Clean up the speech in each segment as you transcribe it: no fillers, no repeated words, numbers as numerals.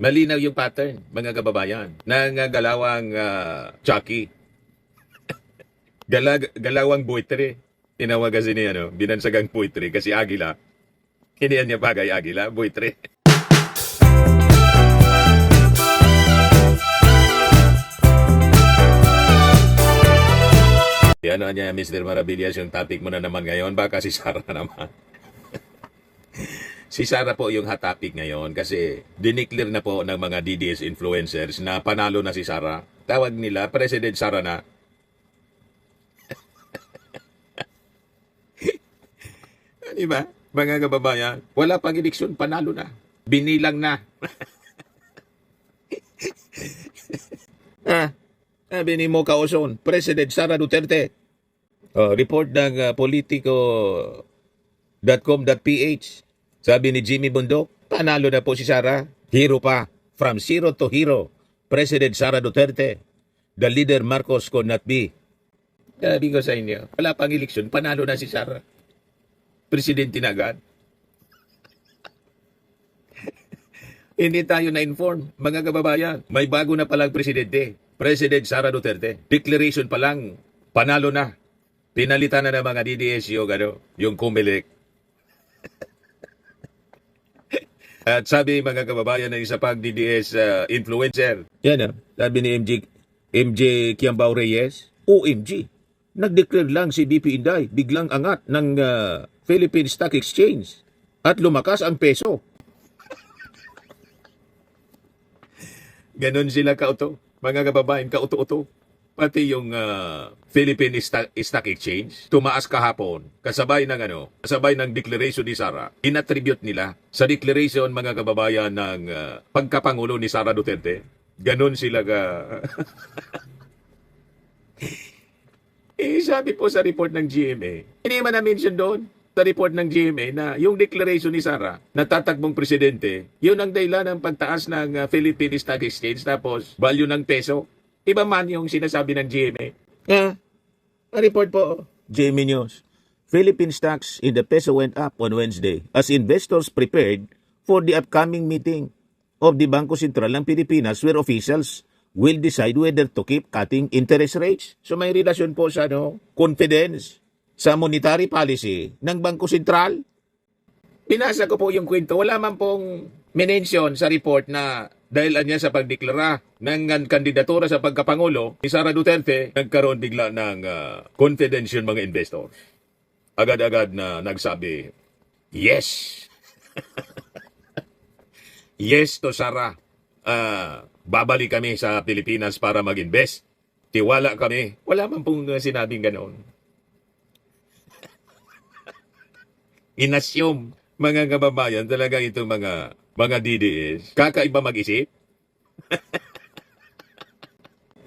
Malinaw yung pattern, mga kababayan, ng galawang Chucky. Galawang buitre. Tinawag kasi ni binansagang buitre kasi agila. Hindi yan niya bagay agila, buitre. Ano niya, Mr. Maravillas, yung topic mo na naman ngayon. Baka si Sarah naman. Si Sarah po yung hot topic ngayon kasi dineclare na po ng mga DDS influencers na panalo na si Sarah. Tawag nila, President Sarah na. Diba? Mga kababayan, wala pang eleksyon, panalo na. Binilang na. Sabi ni Mocha Ozon, President Sara Duterte. Report ng politico.com.ph. Sabi ni Jimmy Bundok, panalo na po si Sara. Hero pa. From zero to hero. President Sara Duterte. The leader Marcos could not be. Sabi ko sa inyo, wala pang eleksyon, panalo na si Sara. Presidente na agad. Hindi tayo na-inform, mga kababayan. May bago na palang presidente. President Sara Duterte. Declaration pa lang, panalo na. Pinalitan na ng mga DDS yung Kumilik. At sabi mga kababayan ng isa pang DDS influencer. Yan sabi ni MJ Kiambao Reyes, OMG, nag-declare lang si BP Inday, biglang angat ng Philippine Stock Exchange at lumakas ang peso. Ganon sila kauto, mga kababayan, kauto-uto. Pati yung Philippine Stock Exchange, tumaas kahapon, kasabay ng declaration ni Sara. Inattribute nila sa declaration, mga kababayan, ng pagkapangulo ni Sara Duterte. Ganon sila ka... sabi po sa report ng GMA, hindi man na-mention doon sa report ng GMA na yung declaration ni Sara na tatakbong presidente, yun ang dahilan ng pagtaas ng Philippine Stock Exchange tapos value ng peso. Iba man yung sinasabi ng GMA. Report po. GMA News. Philippine stocks in the peso went up on Wednesday as investors prepared for the upcoming meeting of the Bangko Sentral ng Pilipinas where officials will decide whether to keep cutting interest rates. So may relasyon po sa confidence sa monetary policy ng Bangko Sentral. Binasa ko po yung kwento. Wala man pong mention sa report na dahil anya sa pagdeklara ng kandidatura sa pagkapangulo ni Sara Duterte, nagkaroon bigla ng confidence yung mga investors. Agad-agad na nagsabi, yes! Yes to Sara. Babalik kami sa Pilipinas para mag-invest. Tiwala kami. Wala man pong sinabing ganoon. Inassume, mga kababayan, talaga itong mga DDS. Kakaiba mag-isip.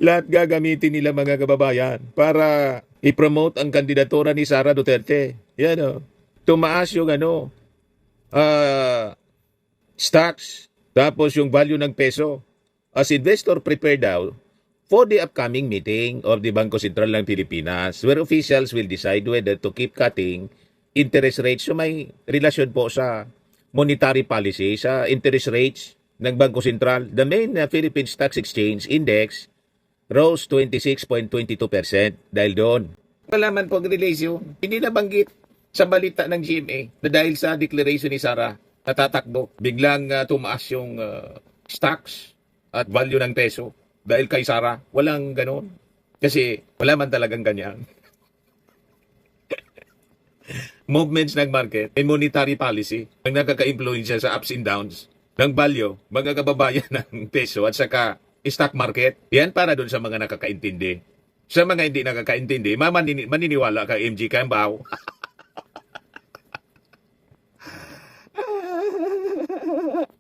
Lahat gagamitin nila, mga kababayan, para i-promote ang kandidatura ni Sara Duterte. Yan tumaas yung stocks, tapos yung value ng peso. As investor prepare daw for the upcoming meeting of the Bangko Sentral ng Pilipinas where officials will decide whether to keep cutting interest rates. So may relasyon po sa monetary policy, sa interest rates ng Bangko Sentral. The main Philippine Stock Exchange Index rose 26.22% dahil doon. Wala man pong relasyon. Hindi nabanggit sa balita ng GMA na dahil sa declaration ni Sara natatakbo, biglang tumaas yung stocks at value ng peso. Dahil kay Sara, walang ganon. Kasi wala man talagang ganyan. Movements ng market and monetary policy ang nakaka-influensya sa ups and downs ng value, mga kababayan, ng peso at saka stock market. Yan para doon sa mga nakakaintindi. Sa mga hindi nakakaintindi, maniniwala ka MJ Kiambao.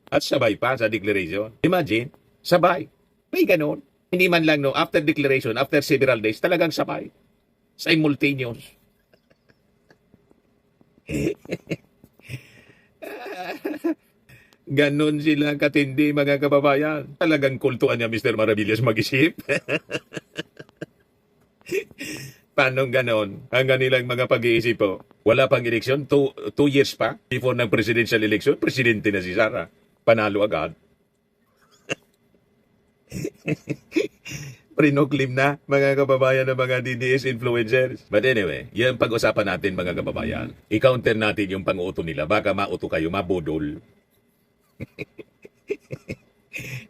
At sabay pa sa declaration. Imagine, sabay. May ganun. Hindi man lang after declaration, after several days, talagang sabay. Simultaneous. Ganon sila katindi, mga kababayan. Talagang kultuan niya, Mr. Maravillas, mag-isip. Paano ganon? Ang kanilang mga pag-iisip po. Wala pang eleksyon, 2 years pa before ng presidential election, presidente na si Sara. Panalo agad. Prinoklim na mga kababayan ng mga DDS influencers. But anyway, yan pag-usapan natin mga kababayan. I-counter natin yung pang-uto nila. Baka mauto kayo, mabudol.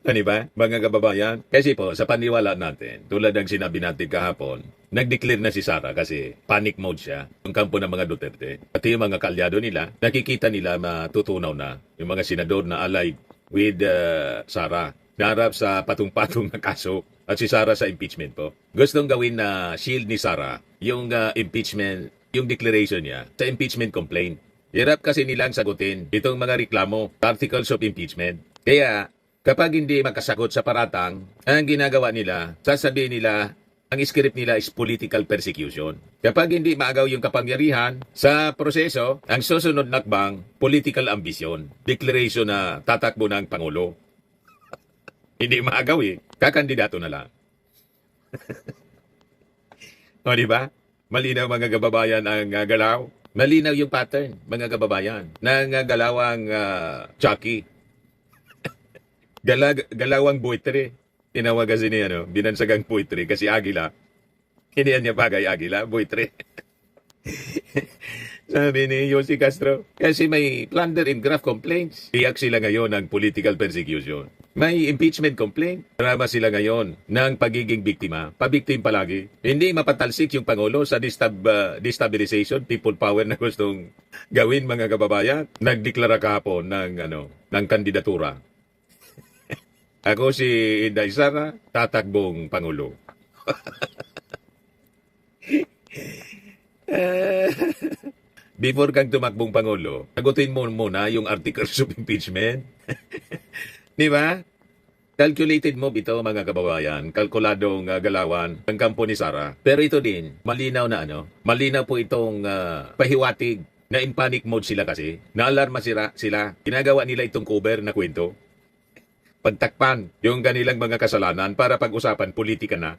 Ano ba, mga kababayan? Kasi po, sa paniwala natin, tulad ng sinabi natin kahapon, nag-declare na si Sara kasi panic mode siya ang kampo ng mga Duterte. Pati yung mga kalyado nila, nakikita nila matutunaw na yung mga senador na allied with Sara. Naharap sa patong-patong na kaso at si Sara sa impeachment po. Gustong gawin na shield ni Sara yung impeachment, yung declaration niya sa impeachment complaint. Hirap kasi nilang sagutin itong mga reklamo, articles of impeachment. Kaya kapag hindi makasagot sa paratang, ang ginagawa nila, sasabihin nila, ang script nila is political persecution. Kapag hindi maagaw yung kapangyarihan sa proseso, ang susunod na hakbang, political ambition. Declaration na tatakbo ng Pangulo. Hindi maagaw kakandidato na lang. O di ba? Malinaw mga kababayan ang galaw. Malinaw yung pattern mga kababayan ng galawang Chucky. Galawang buitre. Tinawag kasi ni binansagang buitre kasi agila. Hindi niya bagay agila, buitre. Sabi ni Yossi Castro, kasi may plunder and graft complaints. Iyak sila ngayon ng political persecution. May impeachment complaint. Drama sila ngayon ng pagiging biktima. Pabiktim palagi. Hindi mapatalsik yung Pangulo sa destabilization, people power na gustong gawin mga kababayan. Nagdeklara kahapon ng kandidatura. Ako si Inday Sara, tatakbong Pangulo. Before kang tumakbong Pangulo, sagutin mo muna yung articles of impeachment. Di ba? Calculated mo ito mga kababayan, kalkuladong galawan ng kampo ni Sara. Pero ito din, malinaw na malinaw po itong pahiwatig na in panic mode sila kasi. Naalarma sila. Ginagawa nila itong cover na kwento. Pagtakpan yung kanilang mga kasalanan para pag-usapan politika na.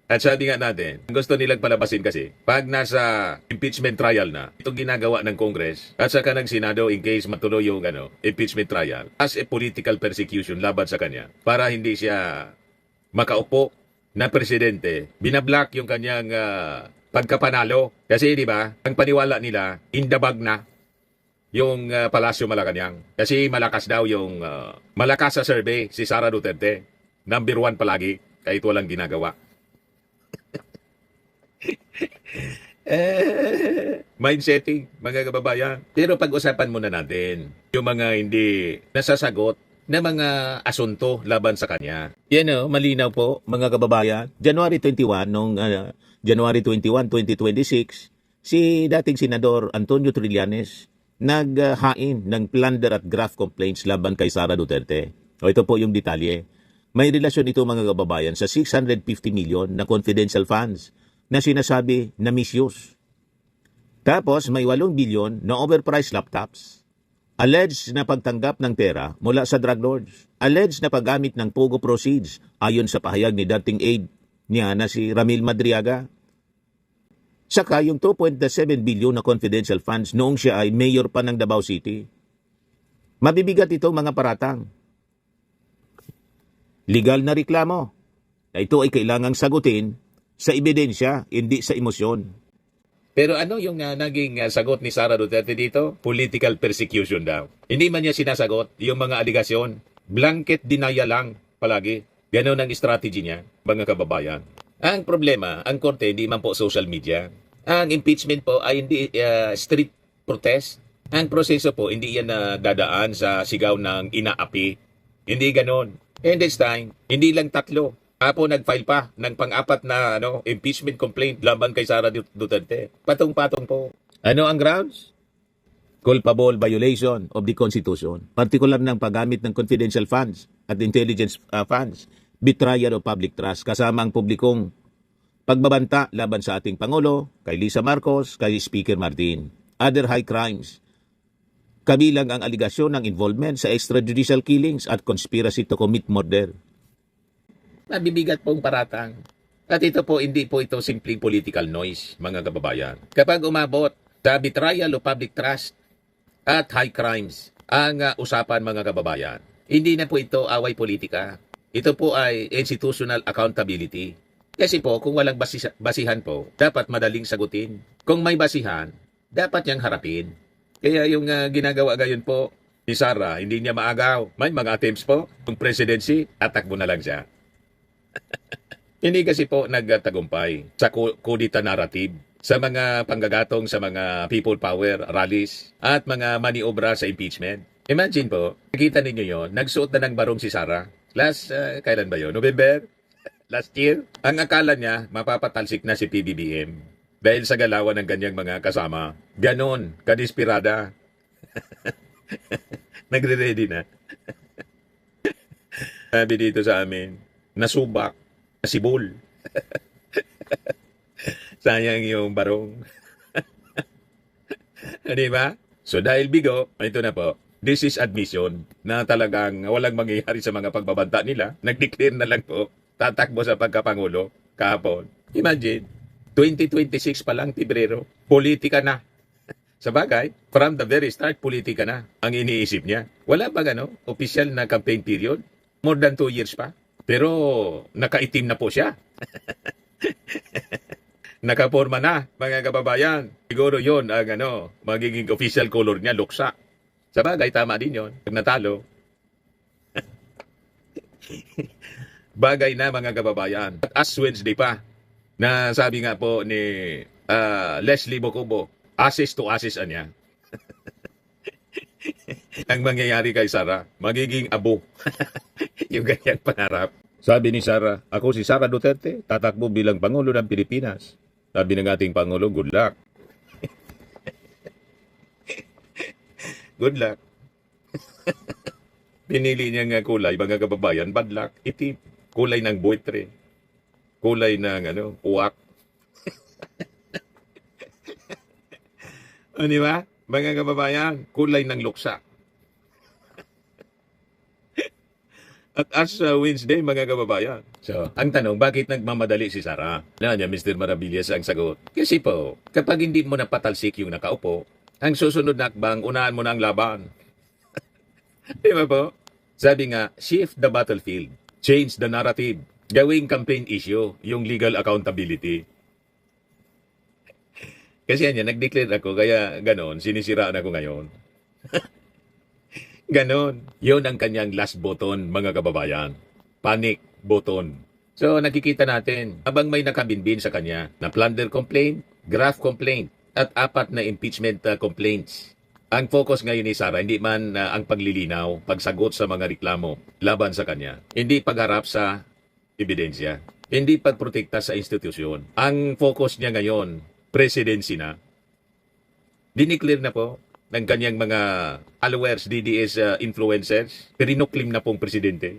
At sabi nga natin, gusto nilang palabasin kasi, pag nasa impeachment trial na, itong ginagawa ng Congress at saka ng Senado in case matuloy yung impeachment trial as a political persecution laban sa kanya para hindi siya makaupo na presidente, binablock yung kanyang pagkapanalo. Kasi di ba, ang paniwala nila, in the bag na yung Palasyo Malacanang. Kasi malakas daw yung, malakas sa survey si Sara Duterte. Number 1 palagi, kahit walang ginagawa. Mindsetting, mga kababayan. Pero pag-usapan muna natin yung mga hindi nasasagot na mga asunto laban sa kanya. Yan malinaw po, mga kababayan. January 21, January 21, 2026, si dating Senador Antonio Trillanes naghain ng plunder at graft complaints laban kay Sara Duterte. O ito po yung detalye. May relasyon ito mga kababayan sa 650 million na confidential funds na sinasabi na misuse. Tapos may 8 billion na overpriced laptops. Alleged na pagtanggap ng pera mula sa drug lords. Alleged na paggamit ng Pogo proceeds ayon sa pahayag ni dating aide niya na si Ramil Madriaga. Saka yung 2.7 billion na confidential funds noong siya ay mayor pa ng Davao City. Mabibigat ito mga paratang. Legal na reklamo na ito ay kailangang sagutin sa ebidensya, hindi sa emosyon. Pero ano yung naging sagot ni Sara Duterte dito? Political persecution daw. Hindi man niya sinasagot yung mga aligasyon. Blanket denial lang palagi. Ganon ang strategy niya, mga kababayan. Ang problema, ang korte hindi man po social media. Ang impeachment po ay hindi street protest. Ang proseso po, hindi yan dadaan sa sigaw ng inaapi. Hindi ganon. And this time, hindi lang 3. Apo nag-file pa ng pang-4 na impeachment complaint laban kay Sara Duterte. Patong-patong po. Ano ang grounds? Culpable violation of the Constitution. Partikular ng paggamit ng confidential funds at intelligence funds. Betrayal of public trust kasama ang publikong pagbabanta laban sa ating Pangulo, kay Lisa Marcos, kay Speaker Martin. Other high crimes. Kabilang ang aligasyon ng involvement sa extrajudicial killings at conspiracy to commit murder. Mabibigat pong paratang. At ito po, hindi po ito simpleng political noise, mga kababayan. Kapag umabot sa betrayal of public trust at high crimes ang usapan, mga kababayan, hindi na po ito away politika. Ito po ay institutional accountability. Kasi po, kung walang basihan po, dapat madaling sagutin. Kung may basihan, dapat niyang harapin. Kaya yung ginagawa ngayon po ni Sara, hindi niya maagaw. May mga attempts po, yung presidency, tatakbo na lang siya. Hindi kasi po nagtagumpay sa kudita narrative, sa mga panggagatong sa mga people power rallies, at mga maniobra sa impeachment. Imagine po, nakita ninyo yon, nagsuot na ng barong si Sara. Kailan ba yon? November? Last year? Ang akala niya, mapapatalsik na si PBBM dahil sa galawan ng kanyang mga kasama. Ganon, kadispirada. Nagre-ready na. Sabi dito sa amin, nasubak, nasibol. Sayang yung barong. Di ba? So dahil bigo, ito na po. This is admission na talagang walang mangyayari sa mga pagbabanta nila. Nag-declare na lang po, tatakbo sa pagkapangulo kahapon. Imagine, 2026 pa lang, Pebrero, politika na. Sa bagay, from the very start, politika na ang iniisip niya. Wala ba official na campaign period? More than 2 years pa. Pero nakaitim na po siya. Nakaporma na, mga kababayan. Siguro yon ang magiging official color niya, luksa. Sa bagay, tama din yon. Pag natalo, bagay na mga kababayan. At as Wednesday pa, na sabi nga po ni Leslie Bocobo, assist to assist niya. Ang mangyayari kay Sara, magiging abo. Yung ganyang pangarap. Sabi ni Sara, ako si Sara Duterte, tatakbo bilang Pangulo ng Pilipinas. Sabi ng ating Pangulo, good luck. Good luck. Pinili niya nga kulay, mga kababayan, bad luck, itim. Kulay ng buitre. Kulay ng uwak. Di ba? Mga kababayan, kulay ng luksa. At as Wednesday, mga kababayan. So, ang tanong, bakit nagmamadali si Sara? Niya, Mr. Maravillas ang sagot. Kasi po, kapag hindi mo napatalsik yung nakaupo, ang susunod na akbang, unahan mo na ang laban. Di ba po? Sabi nga, shift the battlefield. Change the narrative. Gawing campaign issue, yung legal accountability. Kasi nag-declare ako, kaya ganon, sinisiraan ako ngayon. Ganon. Yun ang kanyang last button, mga kababayan. Panic button. So, nakikita natin, habang may nakabinbin sa kanya na plunder complaint, graft complaint, at 4 na impeachment complaints. Ang focus ngayon ni Sara, hindi man ang paglilinaw, pagsagot sa mga reklamo laban sa kanya. Hindi pagharap sa ebidensya. Hindi pagprotekta sa institusyon. Ang focus niya ngayon, presidency na. Dineclare na po ng kanyang mga followers, DDS influencers, pinuklim na pong presidente.